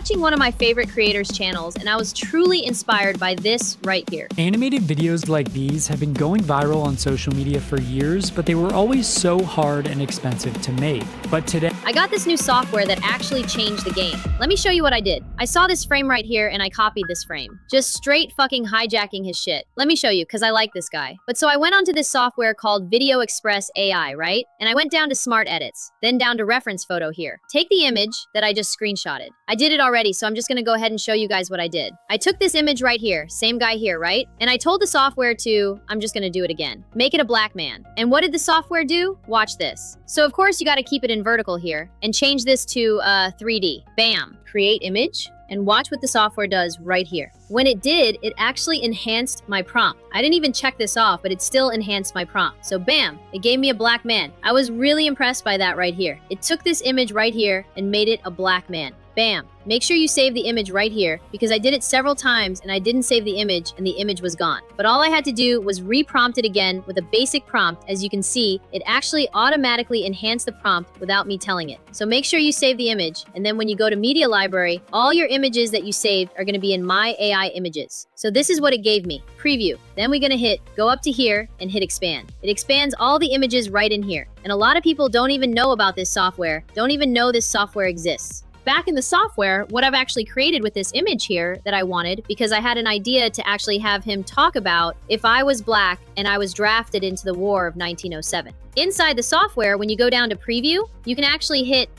watching one of my favorite creators' channels, and I was truly inspired by this right here. Animated videos like these have been going viral on social media for years, but they were always so hard and expensive to make. But today, I got this new software that actually changed the game. Let me show you what I did. I saw this frame right here and I copied this frame. Just straight fucking hijacking his shit. Let me show you, because I like this guy. But so I went onto this software called Video Express AI, right? And I went down to Smart Edits, then down to Reference Photo here. Take the image that I just screenshotted. I did it already, so I'm just gonna go ahead and show you guys what I did. I took this image right here, same guy here, right? And I told the software to, I'm just gonna do it again, make it a black man. And what did the software do? Watch this. So of course you gotta keep it in vertical here and change this to 3D. Bam, create image. And watch what the software does right here. When it did, it actually enhanced my prompt. I didn't even check this off, but it still enhanced my prompt. So bam, it gave me a black man. I was really impressed by that right here. It took this image right here and made it a black man. Bam. Make sure you save the image right here because I did it several times and I didn't save the image and the image was gone. But all I had to do was re-prompt it again with a basic prompt. As you can see, it actually automatically enhanced the prompt without me telling it. So make sure you save the image, and then when you go to Media Library, all your images that you saved are gonna be in My AI Images. So this is what it gave me. Preview. Then we're gonna go up to here and hit expand. It expands all the images right in here. And a lot of people don't even know about this software, don't even know this software exists. Back in the software, what I've actually created with this image here that I wanted, because I had an idea to actually have him talk about if I was black and I was drafted into the War of 1907. Inside the software, when you go down to preview, you can actually hit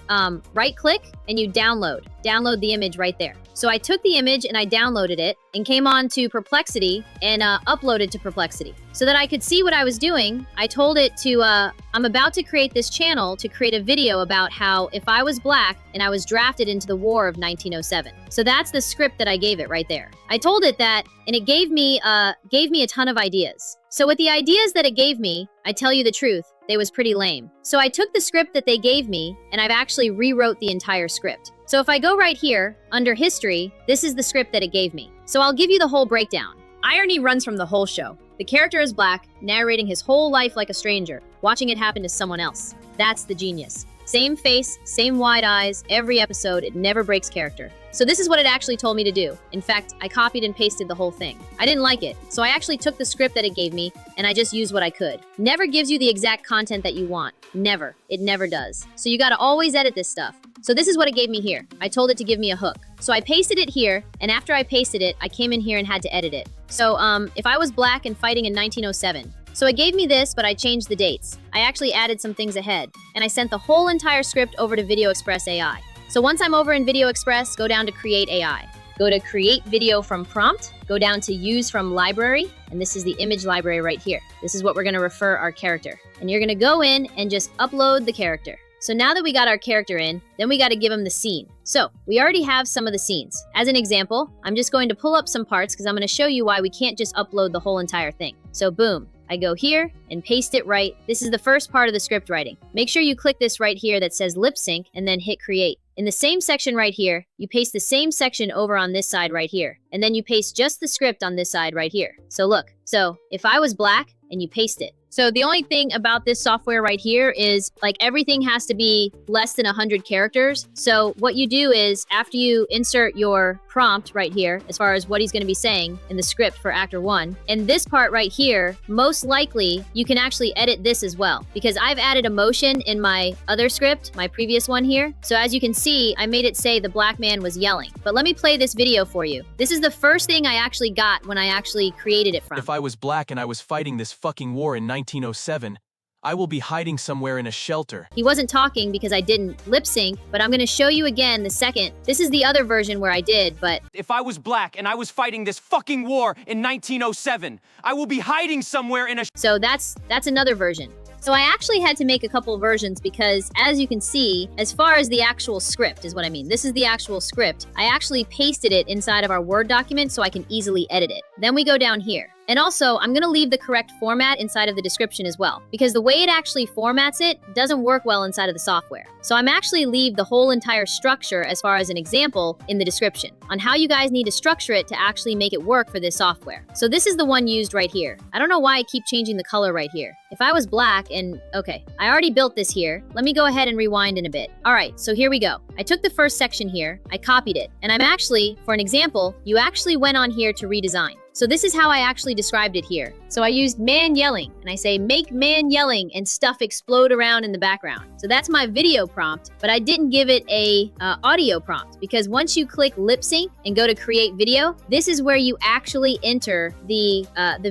right click and you download the image right there. So I took the image and I downloaded it and came on to Perplexity and uploaded to Perplexity. So that I could see what I was doing, I told it to, I'm about to create this channel to create a video about how if I was black and I was drafted into the War of 1907. So that's the script that I gave it right there. I told it that, and it gave me a ton of ideas. So with the ideas that it gave me, I tell you the truth, they was pretty lame. So I took the script that they gave me and I've actually rewrote the entire script. So if I go right here, under history, this is the script that it gave me. So I'll give you the whole breakdown. Irony runs from the whole show. The character is black, narrating his whole life like a stranger, watching it happen to someone else. That's the genius. Same face, same wide eyes, every episode, it never breaks character. So this is what it actually told me to do. In fact, I copied and pasted the whole thing. I didn't like it, so I actually took the script that it gave me and I just used what I could. Never gives you the exact content that you want. Never. It never does. So you gotta always edit this stuff. So this is what it gave me here. I told it to give me a hook. So I pasted it here, and after I pasted it, I came in here and had to edit it. So if I was black and fighting in 1907, so it gave me this, but I changed the dates. I actually added some things ahead, and I sent the whole entire script over to Video Express AI. So once I'm over in Video Express, go down to Create AI. Go to Create Video from Prompt, go down to Use from Library, and this is the image library right here. This is what we're gonna refer our character. And you're gonna go in and just upload the character. So now that we got our character in, then we gotta give him the scene. So we already have some of the scenes. As an example, I'm just going to pull up some parts because I'm gonna show you why we can't just upload the whole entire thing. So boom. I go here and paste it right. This is the first part of the script writing. Make sure you click this right here that says lip sync and then hit create. In the same section right here, you paste the same section over on this side right here. And then you paste just the script on this side right here. So look, so if I was black and you paste it. So the only thing about this software right here is like everything has to be less than 100 characters. So what you do is after you insert your prompt right here, as far as what he's going to be saying in the script for actor 1, and this part right here, most likely you can actually edit this as well because I've added emotion in my other script, my previous one here. So as you can see, I made it say the black man was yelling. But let me play this video for you. This is the first thing I actually got when I actually created it from. If I was black and I was fighting this fucking war in 1907, I will be hiding somewhere in a shelter. He wasn't talking because I didn't lip sync, but I'm gonna show you again the second. This is the other version where I did, but if I was black and I was fighting this fucking war in 1907, I will be hiding somewhere in a so that's another version. So I actually had to make a couple versions because as you can see, as far as the actual script is what I mean. This is the actual script. I actually pasted it inside of our Word document so I can easily edit it. Then we go down here. And also, I'm gonna leave the correct format inside of the description as well, because the way it actually formats it doesn't work well inside of the software. So I'm actually leave the whole entire structure as far as an example in the description on how you guys need to structure it to actually make it work for this software. So this is the one used right here. I don't know why I keep changing the color right here. If I was black and, okay, I already built this here. Let me go ahead and rewind in a bit. All right, so here we go. I took the first section here, I copied it, and I'm actually, for an example, you actually went on here to redesign. So this is how I actually described it here. So I used man yelling, and I say make man yelling and stuff explode around in the background. So that's my video prompt, but I didn't give it a audio prompt, because once you click lip sync and go to create video, this is where you actually enter the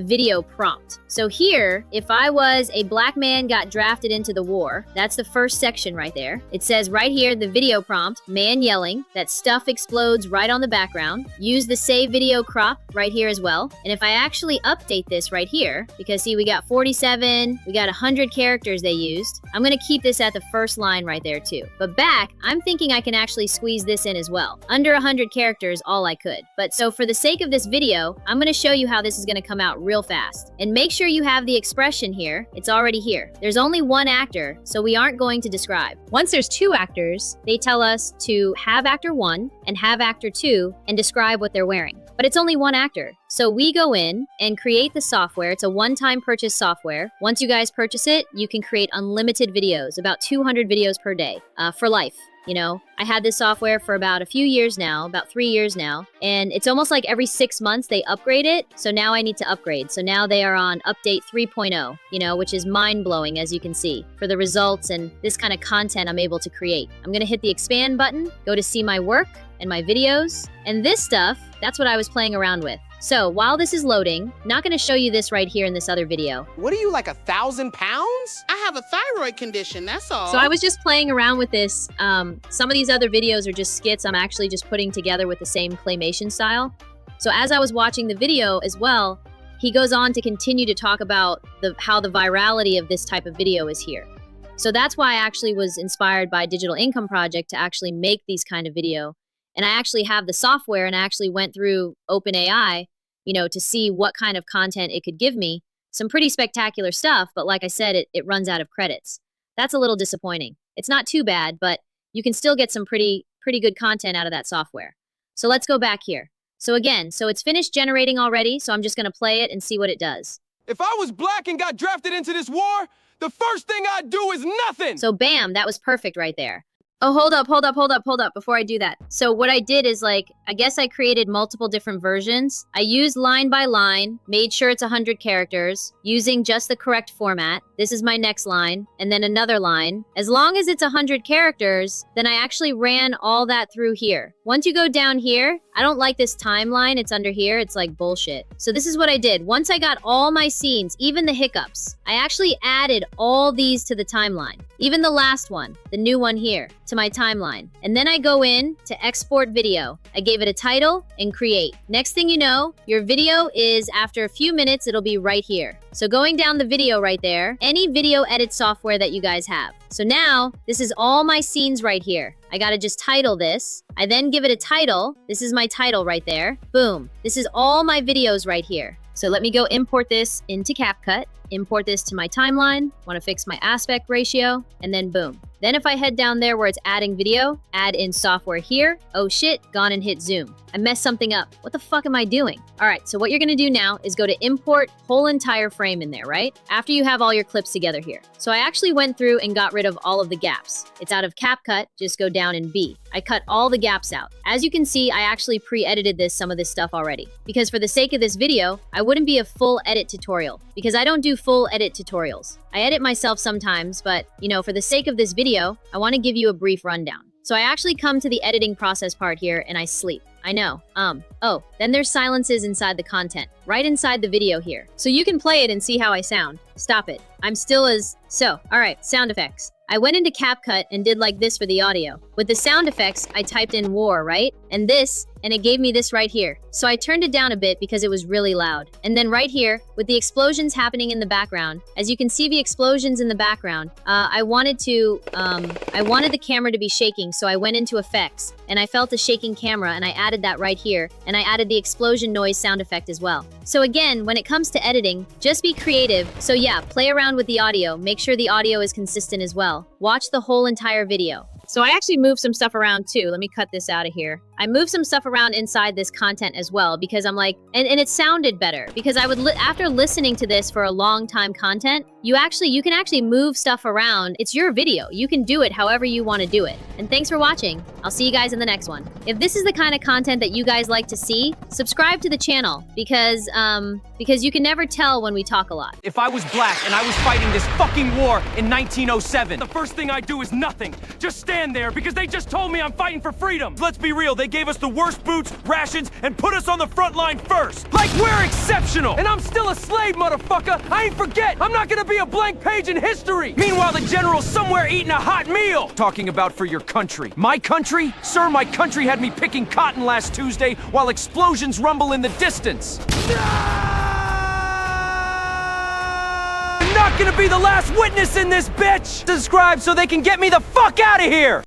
video prompt. So here, if I was a black man got drafted into the war, that's the first section right there. It says right here, the video prompt, man yelling, that stuff explodes right on the background. Use the save video crop right here as well. And if I actually update this right here, because see, we got 47, we got 100 characters they used. I'm gonna keep this at the first line right there too. But back, I'm thinking I can actually squeeze this in as well. Under 100 characters, all I could. But so for the sake of this video, I'm gonna show you how this is gonna come out real fast. And make sure you have the expression here. It's already here. There's only one actor, so we aren't going to describe. Once there's two actors, they tell us to have actor 1 and have actor 2 and describe what they're wearing. But it's only one actor. So we go in and create the software. It's a one-time purchase software. Once you guys purchase it, you can create unlimited videos, about 200 videos per day, for life. You know, I had this software for about a few years now, about 3 years now, and it's almost like every 6 months they upgrade it. So now I need to upgrade. So now they are on update 3.0, you know, which is mind-blowing, as you can see, for the results and this kind of content I'm able to create. I'm gonna hit the expand button, go to see my work and my videos, and this stuff, that's what I was playing around with. So while this is loading, not gonna show you this right here in this other video. What are you, like 1,000 pounds? I have a thyroid condition, that's all. So I was just playing around with this. Some of these other videos are just skits I'm actually just putting together with the same claymation style. So as I was watching the video as well, he goes on to continue to talk about how the virality of this type of video is here. So that's why I actually was inspired by Digital Income Project to actually make these kind of video. And I actually have the software, and I actually went through OpenAI, you know, to see what kind of content it could give me. Some pretty spectacular stuff, but like I said, it runs out of credits. That's a little disappointing. It's not too bad, but you can still get some pretty good content out of that software. So let's go back here. So again, so it's finished generating already, so I'm just gonna play it and see what it does. If I was black and got drafted into this war, the first thing I'd do is nothing! So bam, that was perfect right there. Oh, hold up, before I do that. So what I did is, like, I guess I created multiple different versions. I used line by line, made sure it's 100 characters, using just the correct format. This is my next line, and then another line. As long as it's 100 characters, then I actually ran all that through here. Once you go down here, I don't like this timeline, it's under here, it's like bullshit. So this is what I did. Once I got all my scenes, even the hiccups, I actually added all these to the timeline. Even the last one, the new one here, to my timeline. And then I go in to export video. I gave it a title and create. Next thing you know, your video is, after a few minutes, it'll be right here. So going down the video right there, any video edit software that you guys have. So now, this is all my scenes right here. I gotta just title this. I then give it a title. This is my title right there. Boom. This is all my videos right here. So let me go import this into CapCut, import this to my timeline, want to fix my aspect ratio, and then boom. Then if I head down there where it's adding video, add in software here, oh shit, gone and hit zoom. I messed something up. What the fuck am I doing? All right, so what you're gonna do now is go to import whole entire frame in there, right? After you have all your clips together here. So I actually went through and got rid of all of the gaps. It's out of CapCut, just go down in B. I cut all the gaps out. As you can see, I actually pre-edited some of this stuff already. Because for the sake of this video, I wouldn't be a full edit tutorial, because I don't do full edit tutorials. I edit myself sometimes, but you know, for the sake of this video, I want to give you a brief rundown. So I actually come to the editing process part here and I sleep. I know. Oh, then there's silences inside the content, right inside the video here. So you can play it and see how I sound. Stop it. I'm still as... So, all right, sound effects. I went into CapCut and did like this for the audio. With the sound effects, I typed in war, right? And this, and it gave me this right here. So I turned it down a bit because it was really loud. And then right here, with the explosions happening in the background, as you can see the explosions in the background, I wanted the camera to be shaking, so I went into effects, and I felt a shaking camera, and I added added that right here, and I added the explosion noise sound effect as well. So again, when it comes to editing, just be creative. So yeah, play around with the audio, make sure the audio is consistent as well. Watch the whole entire video. So I actually moved some stuff around too. Let me cut this out of here. I moved some stuff around inside this content as well because I'm like, and it sounded better because I would, after listening to this for a long time content, you can actually move stuff around. It's your video. You can do it however you want to do it. And thanks for watching. I'll see you guys in the next one. If this is the kind of content that you guys like to see, subscribe to the channel because you can never tell when we talk a lot. If I was black and I was fighting this fucking war in 1907, the first thing I'd do is nothing. Just stand there because they just told me I'm fighting for freedom. Let's be real, they gave us the worst boots, rations, and put us on the front line first. Like we're exceptional. And I'm still a slave, motherfucker. I ain't forget. I'm not gonna be a blank page in history. Meanwhile, the general's somewhere eating a hot meal. Talking about for your country. My country? Sir, my country had me picking cotton last Tuesday while explosions rumble in the distance. Not gonna be the last witness in this bitch! Subscribe so they can get me the fuck out of here!